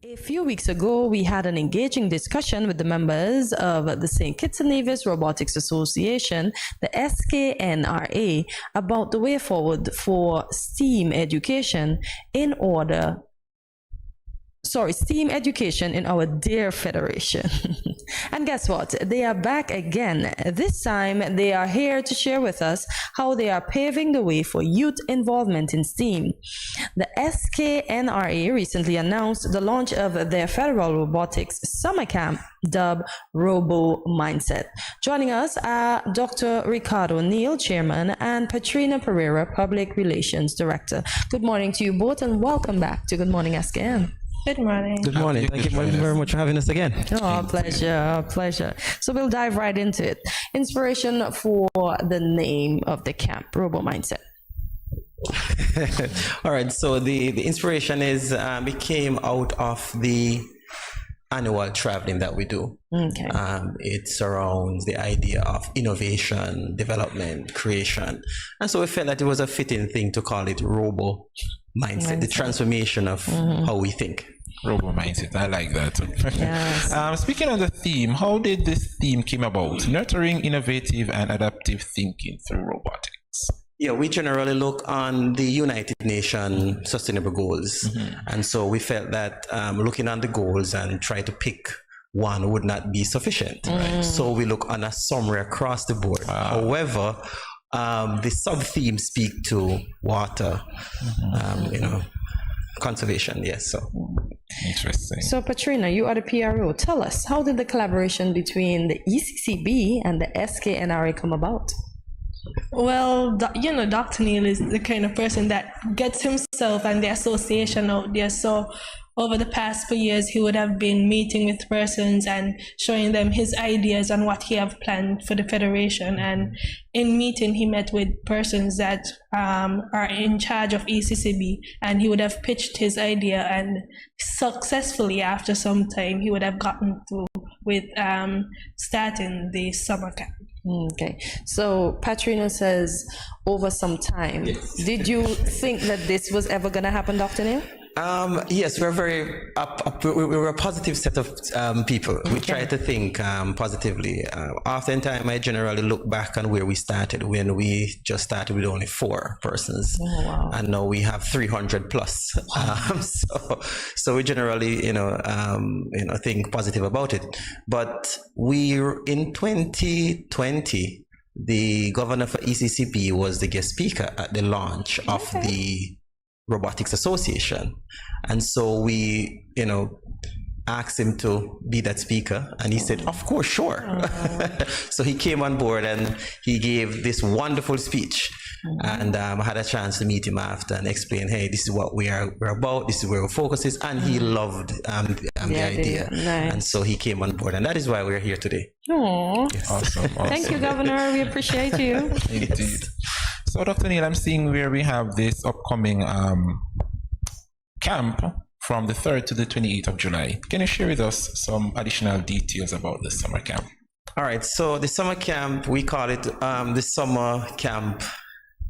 A few weeks ago, we had an engaging discussion with the members of the stkittsnevis Robotics Association, the SKNRA, about the way forward for STEAM education in our dear federation. And guess what? They are back again. This time, they are here to share with us how they are paving the way for youth involvement in STEAM. The SKNRA recently announced the launch of their federal robotics summer camp dubbed Robo Mindset. Joining us are Dr. Ricardo Neal, Chairman, and Patrina Pereira, Public Relations Director. Good morning to you both and welcome back to Good Morning SKN. Good morning. Good morning. Thank you very much for having us again. Oh, pleasure. So we'll dive right into it. Inspiration for the name of the camp, Robo Mindset. All right. So the inspiration is it came out of the annual traveling that we do. Okay. It surrounds the idea of innovation, development, creation, and so we felt that it was a fitting thing to call it Robo Mindset, the transformation of how we think. Robo Mindset, I like that. Yes. Speaking of the theme, how did this theme came about? Nurturing innovative and adaptive thinking through robotics. Yeah, we generally look on the United Nations Sustainable Goals, and so we felt that looking on the goals and try to pick one would not be sufficient. So we look on a summary across the board. However, the sub-themes speak to water, conservation. Yes, so interesting. So Patrina, you are the PRO. Tell us, how did the collaboration between the ECCB and the SKNRA come about? Well, Dr. Neal is the kind of person that gets himself and the association out there. So over the past few years, he would have been meeting with persons and showing them his ideas on what he have planned for the federation. And in meeting, he met with persons that are in charge of ECCB, and he would have pitched his idea, and successfully after some time, he would have gotten through with starting the summer camp. Okay, so Patrina says over some time. Yes. Did you think that this was ever going to happen, Dr. Neal? Yes, we're very we're a positive set of people. We try to think positively. Oftentimes, I generally look back on where we started when we just started with only 4 persons, and now we have 300 plus. So we generally, think positive about it. But in 2020, the governor for ECCB was the guest speaker at the launch of the Robotics Association, and so we asked him to be that speaker, and he said, of course, sure. So he came on board and he gave this wonderful speech, and I had a chance to meet him after and explain, hey, this is what we're about, this is where our focus is, and he loved the idea. Nice. And so he came on board, and that is why we're here today. Aww. Yes. Awesome. Thank you, Governor. We appreciate you. Indeed. So, Dr. Neal, I'm seeing where we have this upcoming camp from the 3rd to the 28th of July. Can you share with us some additional details about the summer camp? All right, so the summer camp, we call it the summer camp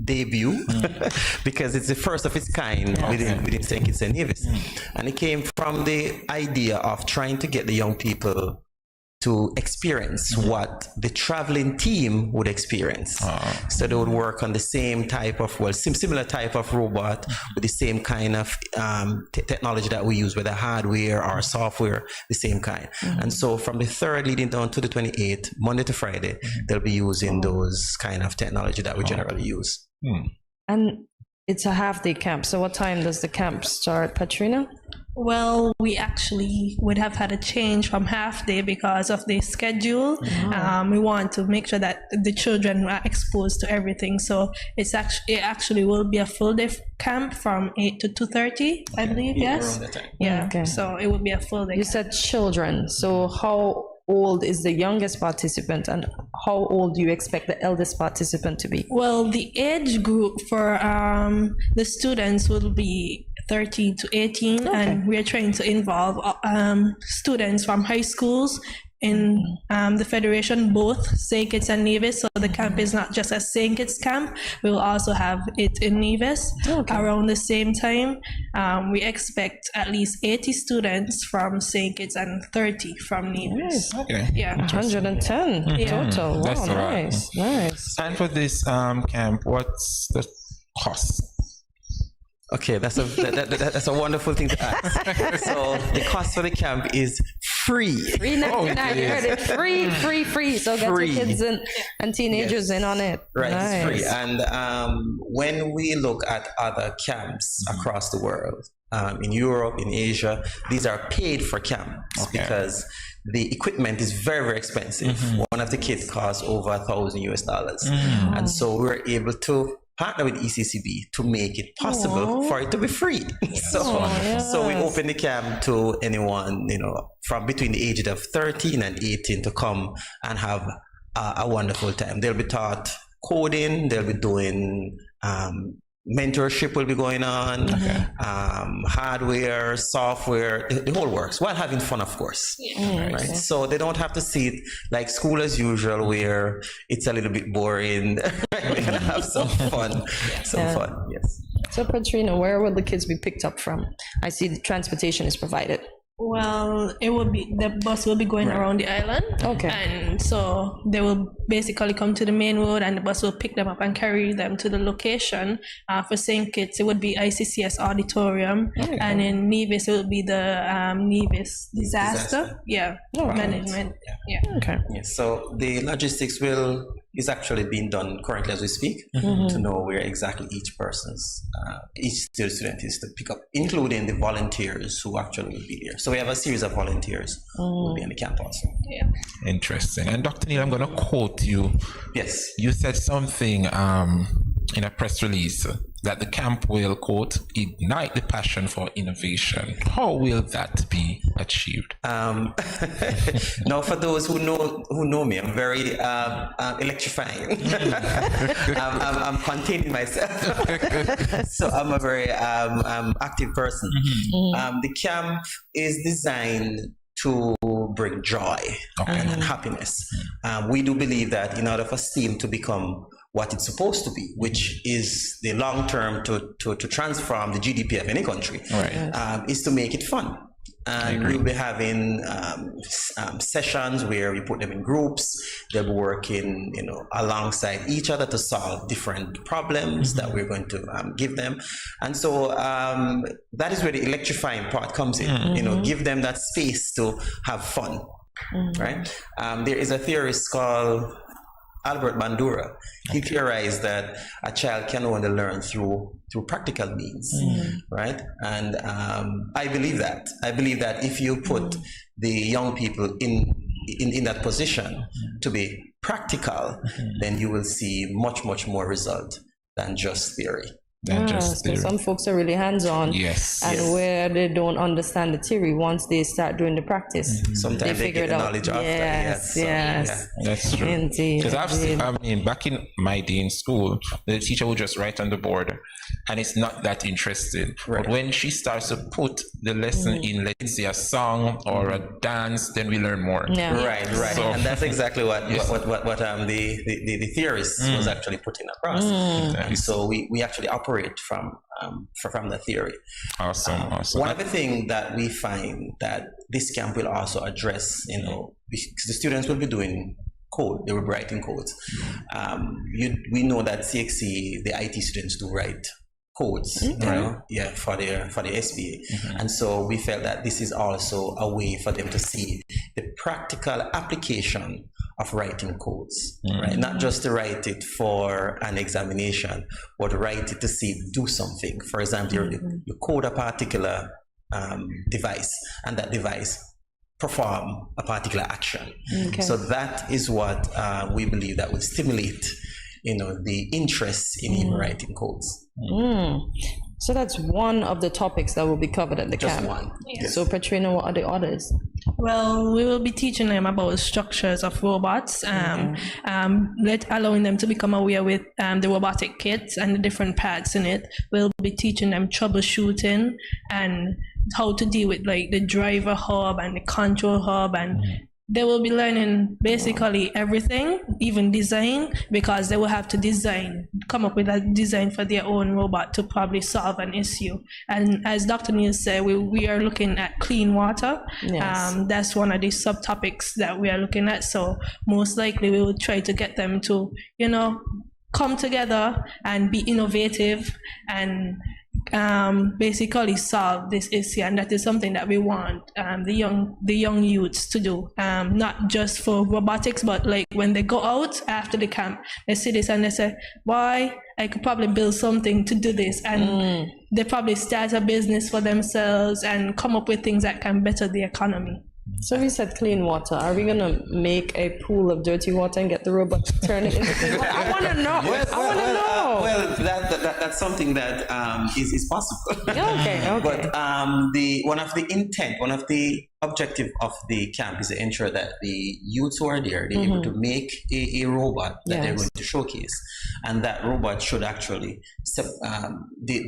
debut because it's the first of its kind within stkittsnevis. And it came from the idea of trying to get the young people to experience what the traveling team would experience. So they would work on the same type of, similar type of robot with the same kind of technology that we use, whether hardware or software, the same kind. And so from the 3rd leading down to the 28th, Monday to Friday, they'll be using those kind of technology that we generally use. And it's a half-day camp. So what time does the camp start, Patrina? Well, we actually would have had a change from half day because of the schedule. We want to make sure that the children are exposed to everything. So it actually will be a full day camp from 8 to 2:30, I believe. Yes. Yeah. Okay. So it would be a full day. You said children. So how old is the youngest participant, and how old do you expect the eldest participant to be? Well, the age group for the students will be 13 to 18, and we're trying to involve students from high schools in the Federation, both stkitts and Nevis. So the camp is not just a stkitts camp. We will also have it in Nevis around the same time. We expect at least 80 students from stkitts and 30 from Nevis. Okay. Yeah. 110 total. Wow, That's all right. nice. And for this camp, what's the cost? Okay, that's a wonderful thing to ask. So the cost for the camp is free. $3.99. You heard it. Free. So get Free. your kids and teenagers in on it. Right, Nice. it's free. And when we look at other camps across the world, in Europe, in Asia, these are paid for camps because the equipment is very, very expensive. One of the kits costs over $1,000 US. And so we're able to partner with ECCB to make it possible for it to be free. So we open the camp to anyone, from between the ages of 13 and 18 to come and have a wonderful time. They'll be taught coding, they'll be doing mentorship will be going on, hardware, software, the whole works, while having fun, of course. Right? So they don't have to see it like school as usual, where it's a little bit boring. They're gonna have some fun, fun. Yes. So, Patrina, where will the kids be picked up from? I see the transportation is provided. Well, the bus will be going around the island. Okay. And so they will basically come to the main road and the bus will pick them up and carry them to the location. For stkitts, it would be ICCS Auditorium. And in Nevis, it would be the Nevis Disaster. Management. Okay. Yes. So the logistics is actually being done currently as we speak to know where exactly each student is to pick up, including the volunteers who actually will be there. So we have a series of volunteers who will be on the camp also. Yeah. Interesting. And Dr. Neil, I'm going to quote you. Yes. You said something in a press release that the camp will, quote, ignite the passion for innovation. How will that be achieved? Now, for those who know me, I'm very electrifying. I'm containing myself, so I'm a very active person. The camp is designed to bring joy and happiness. We do believe that in order for STEAM to become what it's supposed to be, which is the long term to transform the GDP of any country, is to make it fun. And we'll be having sessions where we put them in groups. They'll be working, alongside each other to solve different problems that we're going to give them. And so that is where the electrifying part comes in. Give them that space to have fun, right? There is a theorist called Albert Bandura. He theorized that a child can only learn through practical means, right? And I believe that. I believe that if you put the young people in that position to be practical, then you will see much, much more result than just theory. So some folks are really hands-on. And where they don't understand the theory, once they start doing the practice, sometimes they get the knowledge after. Yes. That's true. Indeed. Because I've seen, back in my day in school, the teacher would just write on the board, and it's not that interesting. But when she starts to put the lesson in, let's say, a song or a dance, then we learn more. Right. So, and that's exactly what the theorist was actually putting across. And so we actually operate from the theory. Awesome. One of the things that we find that this camp will also address, because the students will be doing code, they will be writing codes. We know that CXC, the IT students do write codes, for the SBA. And so we felt that this is also a way for them to see the practical application of writing codes, right? Not just to write it for an examination, but write it to see it do something. For example, you code a particular device, and that device perform a particular action. So that is what we believe that will stimulate, the interest in writing codes. So that's one of the topics that will be covered at the camp. Just one. Yes. So, Patrina, what are the others? Well, we will be teaching them about structures of robots, allowing them to become aware with the robotic kits and the different parts in it. We'll be teaching them troubleshooting and how to deal with like the driver hub and the control hub and they will be learning basically everything, even design, because they will have to come up with a design for their own robot to probably solve an issue. And as Dr. Neil said, we are looking at clean water. Yes. That's one of the subtopics that we are looking at. So most likely we will try to get them to, come together and be innovative and basically solve this issue, and that is something that we want the young youths to do, not just for robotics, but like when they go out after the camp, they see this and they say, why, I could probably build something to do this, and they probably start a business for themselves and come up with things that can better the economy. So we said clean water. Are we gonna make a pool of dirty water and get the robot to turn it into clean water? I want to know. Well, that's something that is possible. Okay. But one of the objective of the camp is to ensure that the youths who are there, they're able to make a robot that they're going to showcase, and that robot should actually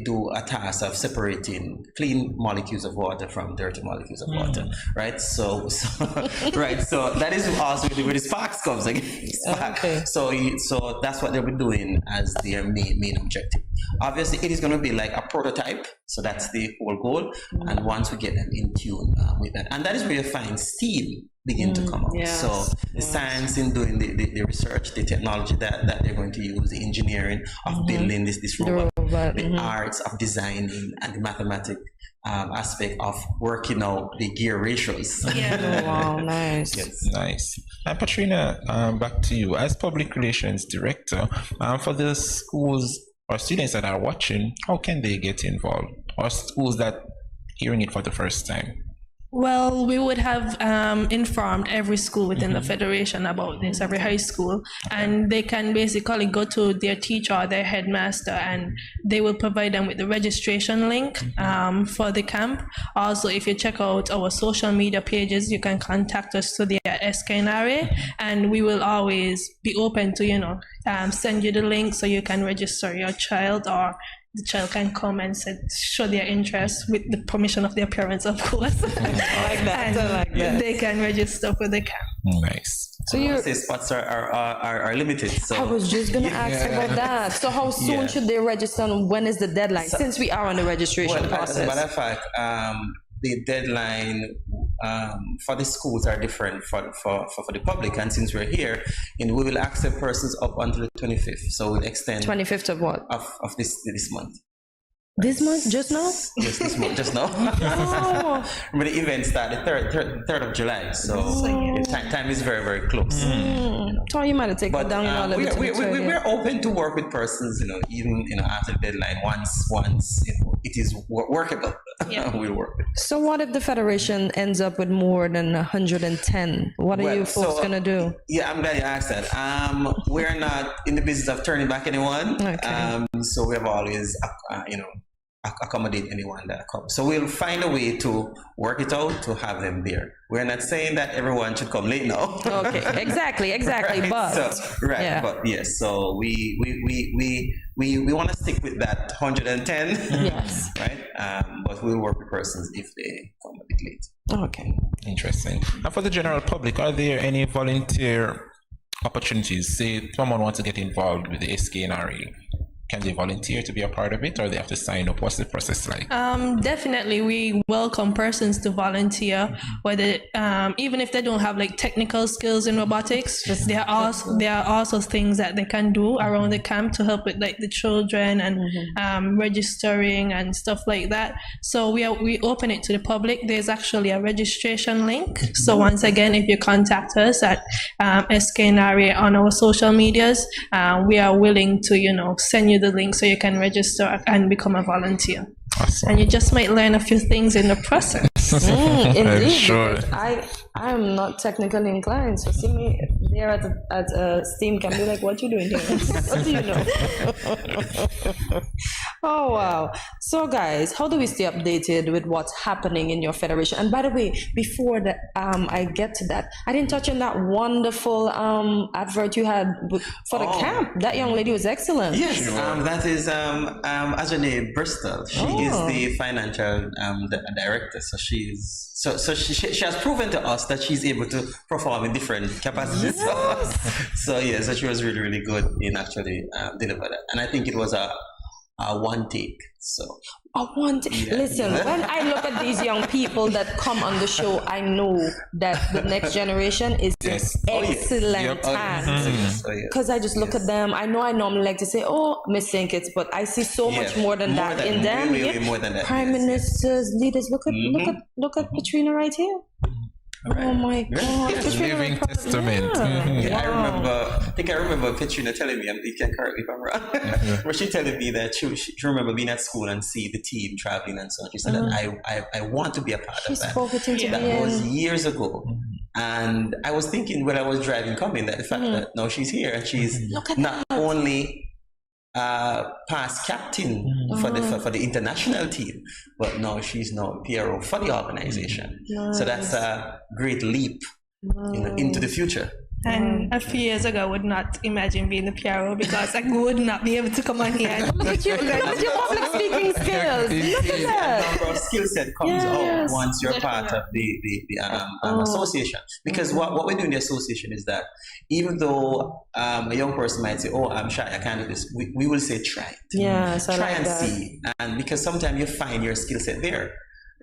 do a task of separating clean molecules of water from dirty molecules of water, right? So that is also where the sparks comes again. Okay. So that's what they'll be doing as their main objective. Obviously, it is going to be like a prototype, so that's the whole goal. And once we get them in tune with that, and that is where you find steam begin to come out. Yes. So the science in doing the research, the technology that they're going to use, the engineering of building this robot, the arts of designing, and the mathematics aspect of working out the gear ratios. Yeah. Wow, nice. Yes. Nice. And Patrina, back to you. As public relations director, for the schools or students that are watching, how can they get involved? Or schools that hearing it for the first time? Well, we would have informed every school within the federation about this, every high school, and they can basically go to their teacher or their headmaster, and they will provide them with the registration link for the camp. Also, if you check out our social media pages, you can contact us to the SKNRA, and we will always be open to, send you the link so you can register your child, or the child can come and show their interest with the permission of their parents, of course. I like that. They can register for the camp. Nice. So your spots are limited. So I was just gonna ask about that. So how soon should they register, and when is the deadline? Since we are on the registration process. As a matter of fact, the deadline for the schools are different for the public, and since we're here, we will accept persons up until the 25th. So we'll extend 25th of what? Of this month. This month, just now? Yes, this month, just now. Oh. But the event started 3rd of July, so time is very, very close. So you might have taken down a little bit. We're open to work with persons, even after the deadline. Once it is workable, we'll work with. So what if the federation ends up with more than 110? What are you folks gonna do? Yeah, I'm glad you asked that. We're not in the business of turning back anyone. Okay. So we have always, accommodate anyone that comes. So we'll find a way to work it out to have them there. We're not saying that everyone should come late now. Okay, exactly. Right? But But yes. So we want to stick with that 110. Yes. Right. But we'll work with persons if they come a bit late. Okay. Interesting. And for the general public, are there any volunteer opportunities? Say someone wants to get involved with the SKNRA. Can they volunteer to be a part of it, or they have to sign up? What's the process like? Definitely, we welcome persons to volunteer, whether even if they don't have technical skills in robotics. There are also things that they can do around the camp to help with the children and registering and stuff like that. So we open it to the public. There's actually a registration link. So once again, if you contact us at SKNRA on our social medias, we are willing to send you the link so you can register and become a volunteer. Awesome. And you just might learn a few things in the process. Indeed. Sure. I'm not technically inclined, so see me there at Steam can be like, what you doing here? What do you know? Oh wow. So guys, how do we stay updated with what's happening in your federation? And by the way, before that I get to that, I didn't touch on that wonderful advert you had for the camp. That young lady was excellent. Yes, that is Ajane Bristol. She is the financial director, so she she's so she has proven to us that she's able to perform in different capacities. So she was really, really good in actually deliver that. And I think it was a one take. So Listen, when I look at these young people that come on the show, I know that the next generation is in excellent hands. Because I just look at them. I know I normally like to say, oh, Miss Stkitts, but I see so much more than that in them. Way more than that. Prime ministers, leaders. Look at Katrina right here. Right. Oh my God! Living testament. I think I remember Katrina telling me, you can correct me if I'm wrong, but she telling me that she remember being at school and see the team traveling and so on. She said that I want to be a part of that. That was years ago. And I was thinking when I was driving coming that the fact that now she's here and she's not only past captain for the international team, but now she's now PRO for the organization. So that's a great leap into the future. And a few years ago, I would not imagine being the PRO because I would not be able to come on here. Look at you, look at your public speaking skills. Look at that. A number of skill set comes out once you're part of the association. Because what we do in the association is that even though a young person might say, oh, I'm shy, I can't do this, we will say try it. Yes, I try like and that. see. And because sometimes you find your skill set there.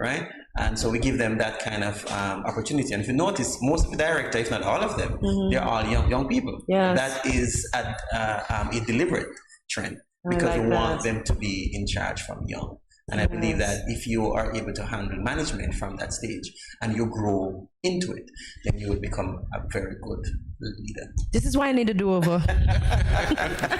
Right? And so we give them that kind of opportunity. And if you notice, most of the director, if not all of them, they're all young people. Yes. That is a deliberate trend because we want them to be in charge from young. And I believe that if you are able to handle management from that stage and you grow into it, then you will become a very good leader. This is why I need a do-over.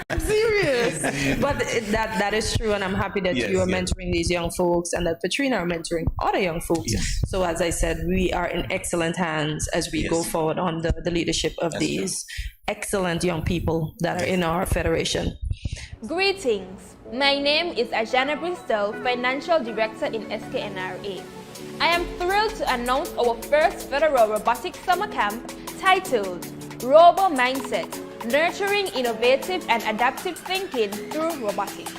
I'm serious. But that is true, and I'm happy that you are mentoring these young folks and that Katrina are mentoring other young folks. So as I said, we are in excellent hands as we go forward on the leadership of these excellent young people that are in our federation. Greetings. My name is Ajana Bristol, Financial Director in SKNRA. I am thrilled to announce our first federal robotics summer camp titled Robo Mindset, Nurturing Innovative and Adaptive Thinking Through Robotics.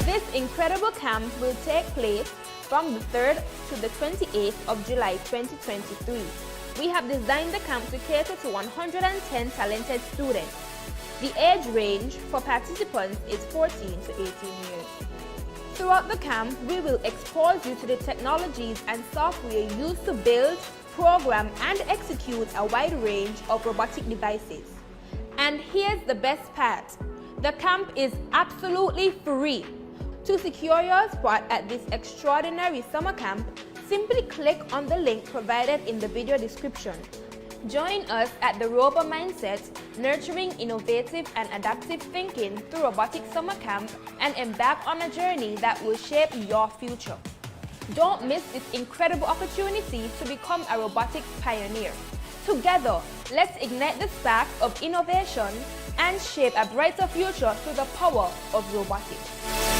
This incredible camp will take place from the 3rd to the 28th of July 2023. We have designed the camp to cater to 110 talented students. The age range for participants is 14 to 18 years. Throughout the camp, we will expose you to the technologies and software used to build, program, and execute a wide range of robotic devices. And here's the best part. The camp is absolutely free. To secure your spot at this extraordinary summer camp, simply click on the link provided in the video description. Join us at the Robo Mindset, Nurturing Innovative and Adaptive Thinking through Robotics Summer Camp and embark on a journey that will shape your future. Don't miss this incredible opportunity to become a robotics pioneer. Together, let's ignite the spark of innovation and shape a brighter future through the power of robotics.